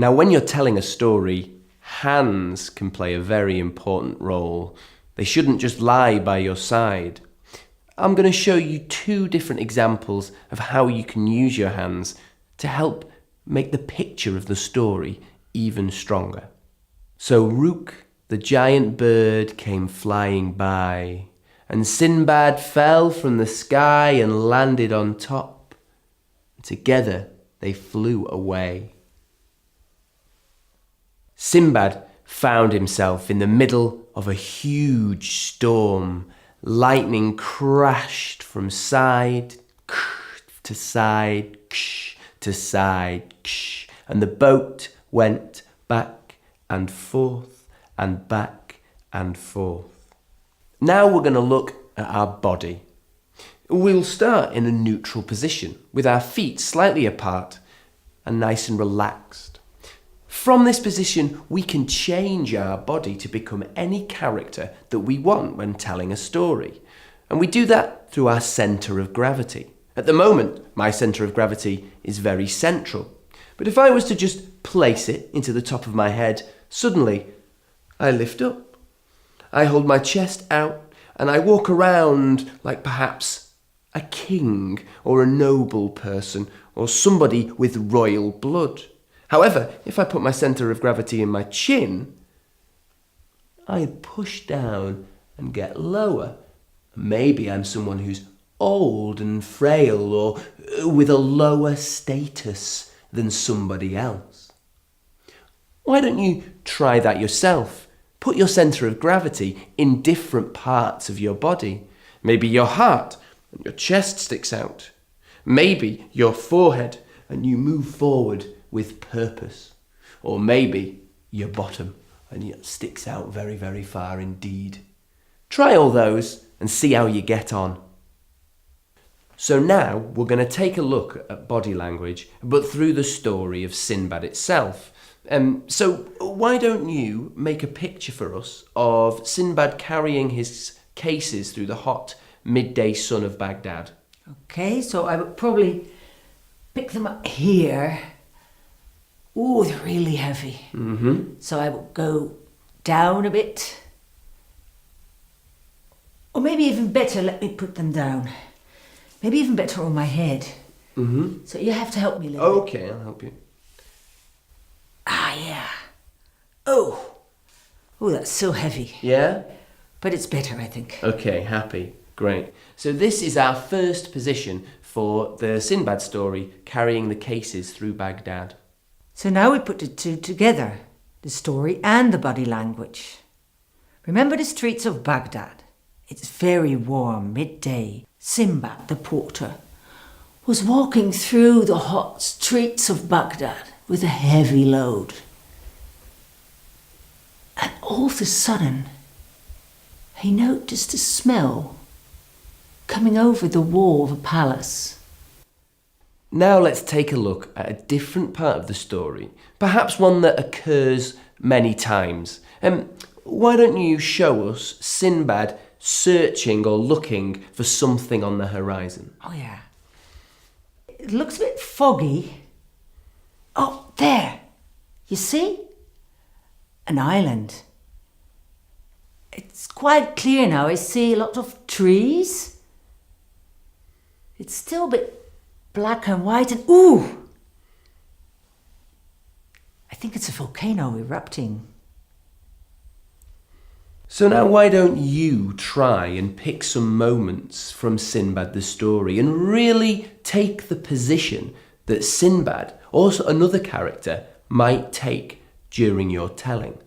Now, when you're telling a story, hands can play a very important role. They shouldn't just lie by your side. I'm going to show you 2 different examples of how you can use your hands to help make the picture of the story even stronger. So Rook, the giant bird, came flying by, and Sindbad fell from the sky and landed on top. Together they flew away. Sindbad found himself in the middle of a huge storm. Lightning crashed from side to side to side, and the boat went back and forth and back and forth. Now we're going to look at our body. We'll start in a neutral position with our feet slightly apart and nice and relaxed. From this position, we can change our body to become any character that we want when telling a story. And we do that through our centre of gravity. At the moment, my centre of gravity is very central. But if I was to just place it into the top of my head, suddenly I lift up. I hold my chest out and I walk around like perhaps a king or a noble person or somebody with royal blood. However, if I put my centre of gravity in my chin, I push down and get lower. Maybe I'm someone who's old and frail or with a lower status than somebody else. Why don't you try that yourself? Put your centre of gravity in different parts of your body. Maybe your heart and your chest sticks out. Maybe your forehead and you move forward with purpose. Or maybe your bottom and it sticks out very, very far indeed. Try all those and see how you get on. So now we're going to take a look at body language, but through the story of Sindbad itself. So why don't you make a picture for us of Sindbad carrying his cases through the hot midday sun of Baghdad? Okay, so I would probably pick them up here. Ooh, they're really heavy. So I will go down a bit. Or maybe even better, let me put them down. Maybe even better on my head. So you have to help me a little bit. Okay, I'll help you. Ah, yeah. Oh, that's so heavy. Yeah? But it's better, I think. Okay, happy. Great. So this is our first position for the Sindbad story, carrying the cases through Baghdad. So now we put the 2 together, the story and the body language. Remember the streets of Baghdad? It's very warm, midday. Sindbad, the porter, was walking through the hot streets of Baghdad with a heavy load. And all of a sudden, he noticed a smell coming over the wall of a palace. Now let's take a look at a different part of the story, perhaps one that occurs many times. Why don't you show us Sindbad searching or looking for something on the horizon? Oh yeah. It looks a bit foggy. Oh, there. You see? An island. It's quite clear now. I see a lot of trees. It's still a bit black and white and ooh! I think it's a volcano erupting. So now why don't you try and pick some moments from Sindbad the story and really take the position that Sindbad or another character might take during your telling.